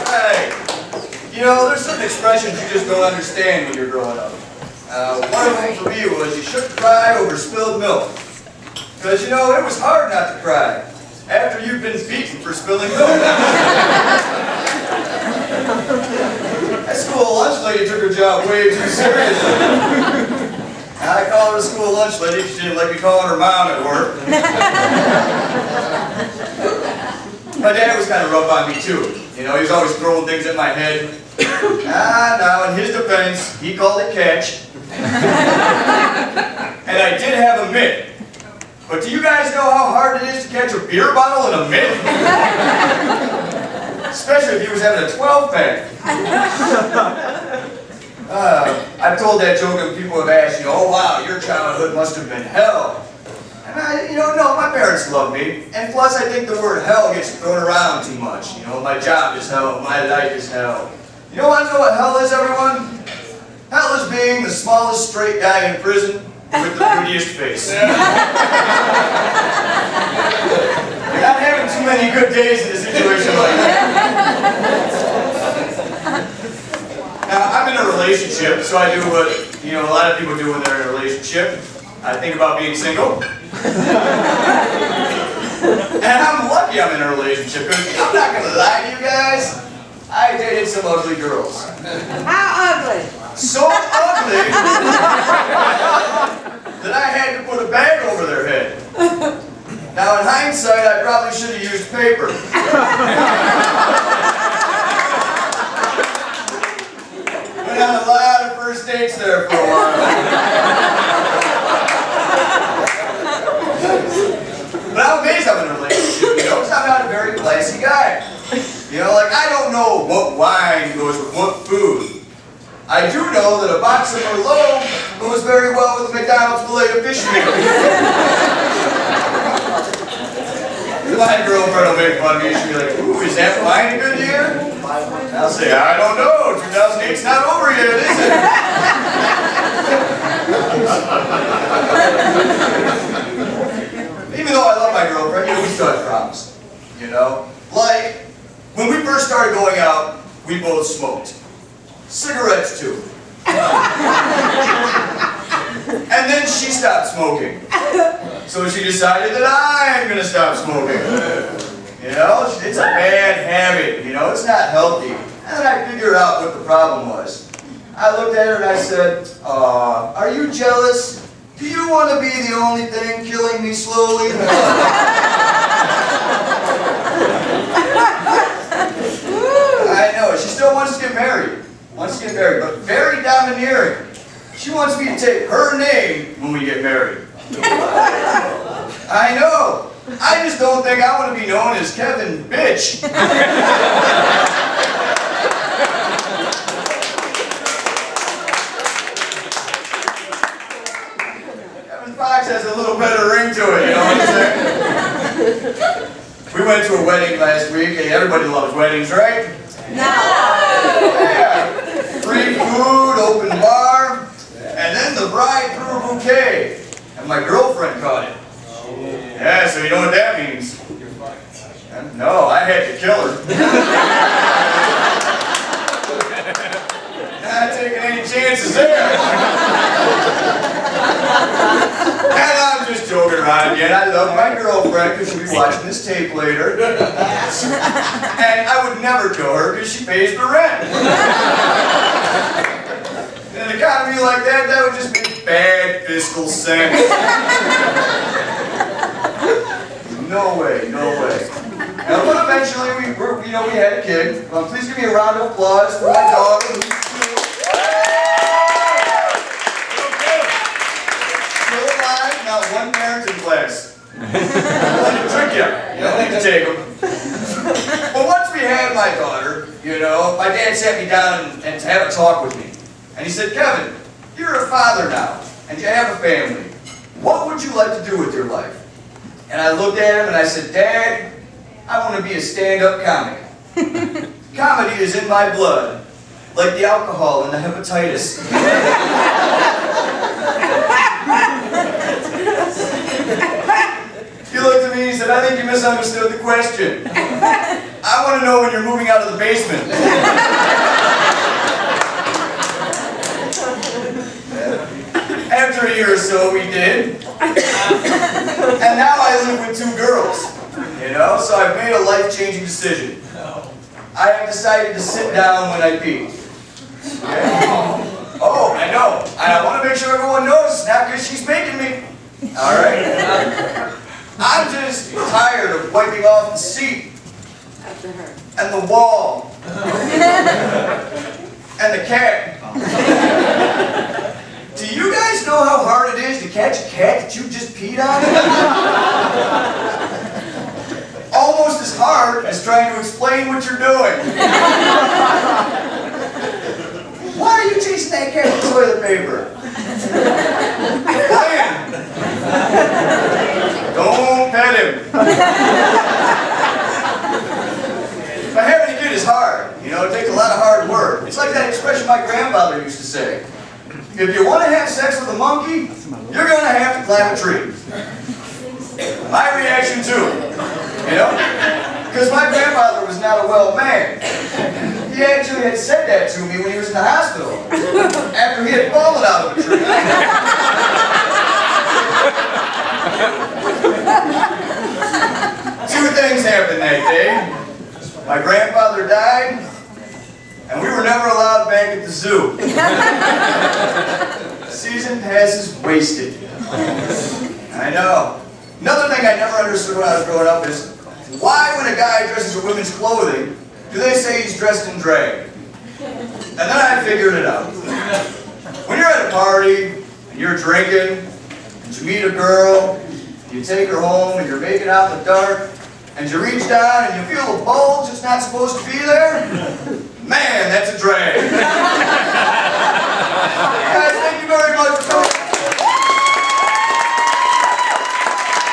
Right. You know, there's certain expressions you just don't understand when you're growing up. One of them for me was you shouldn't cry over spilled milk. Because, you know, it was hard not to cry after you've been beaten for spilling milk. That school lunch lady took her job way too seriously. I call her the school lunch lady because she didn't like me calling her mom at work. My dad was kind of rough on me too. You know, he was always throwing things at my head. Now in his defense, he called it catch. And I did have a mitt. But do you guys know how hard it is to catch a beer bottle in a mitt? Especially if he was having a 12-pack. I've told that joke and people have asked, you know, oh wow, your childhood must have been hell. And no, my parents love me. And plus I think the word hell gets thrown around too much. You know, my job is hell, my life is hell. You know what hell is, everyone? Hell is being the smallest straight guy in prison with the prettiest face. You're not having too many good days in a situation like that. Now, I'm in a relationship, so I do what, you know, a lot of people do when they're in a relationship. I think about being single. And I'm lucky I'm in a relationship, because I'm not going to lie to you guys, I dated some ugly girls. How ugly? So ugly that I had to put a bag over their head. Now, in hindsight, I probably should have used paper. Went on a lot of first dates there for a while. But I'm amazed I'm in a relationship, you know, because I'm not a very classy guy. You know, like, I don't know what wine goes with what food. I do know that a box of Merlot goes very well with a McDonald's filet of fish meal. My girlfriend will make fun of me. She'll be like, ooh, is that wine a good year? And I'll say, I don't know. 2008's not over yet, is it? Even though I love my girlfriend, you know, we still have problems. You know? Like, when we first started going out, we both smoked. Cigarettes too. And then she stopped smoking. So she decided that I'm going to stop smoking. You know, it's a bad habit, you know, it's not healthy. And then I figured out what the problem was. I looked at her and I said, are you jealous? Do you want to be the only thing killing me slowly? I know, she still wants to get married. But very domineering. She wants me to take her name when we get married. I know. I just don't think I want to be known as Kevin Bitch. Kevin Fox has a little better ring to it, you know what I'm saying? We went to a wedding last week. Hey, everybody loves weddings, right? No. Yeah. Free food, open bar, and then the bride threw a bouquet. And my girlfriend caught it. Yeah, so you know what that means. No, I had to kill her. Not taking any chances there. And I'm just joking around again. I love my girlfriend because she'll be watching this tape later. And I would never kill her because she pays the rent. In an economy like that, that would just make bad fiscal sense. No way, no way. Now, but eventually we had a kid. Please give me a round of applause for my daughter. Still alive, not one parenting class. I wanted to trick you. You don't need to take them. But once we had my daughter, you know, my dad sat me down and had a talk with me. And he said, Kevin, you're a father now, and you have a family. What would you like to do with your life? And I looked at him and I said, Dad, I want to be a stand-up comic. Comedy is in my blood, like the alcohol and the hepatitis. He looked at me and he said, I think you misunderstood the question. I I want to know when you're moving out of the basement. After a year or so, we did. And now I live with 2 girls. You know, so I've made a life-changing decision. I have decided to sit down when I pee. Okay? Oh, I know. And I want to make sure everyone knows it's not because she's making me. Alright? I'm just tired of wiping off the seat. And the wall. And the cat. Do you guys know how hard it is to catch a cat that you just peed on? Almost as hard as trying to explain what you're doing. Why are you chasing that cat with toilet paper? Playing. Don't pet him. But having a kid is hard. You know, it takes a lot of hard work. It's like that expression my grandfather used to say. If you want to have sex with a monkey, you're going to have to climb a tree. My reaction too. You know? Because my grandfather was not a well man. He actually had said that to me when he was in the hospital. After he had fallen out of a tree. 2 things happened that day. My grandfather died, and we were never allowed back at the zoo. Season passes wasted. I know. Another thing I never understood when I was growing up is, why when a guy dresses in women's clothing, do they say he's dressed in drag? And then I figured it out. When you're at a party, and you're drinking, and you meet a girl, you take her home, and you're making out in the dark, and you reach down and you feel a bulge that's not supposed to be there, man,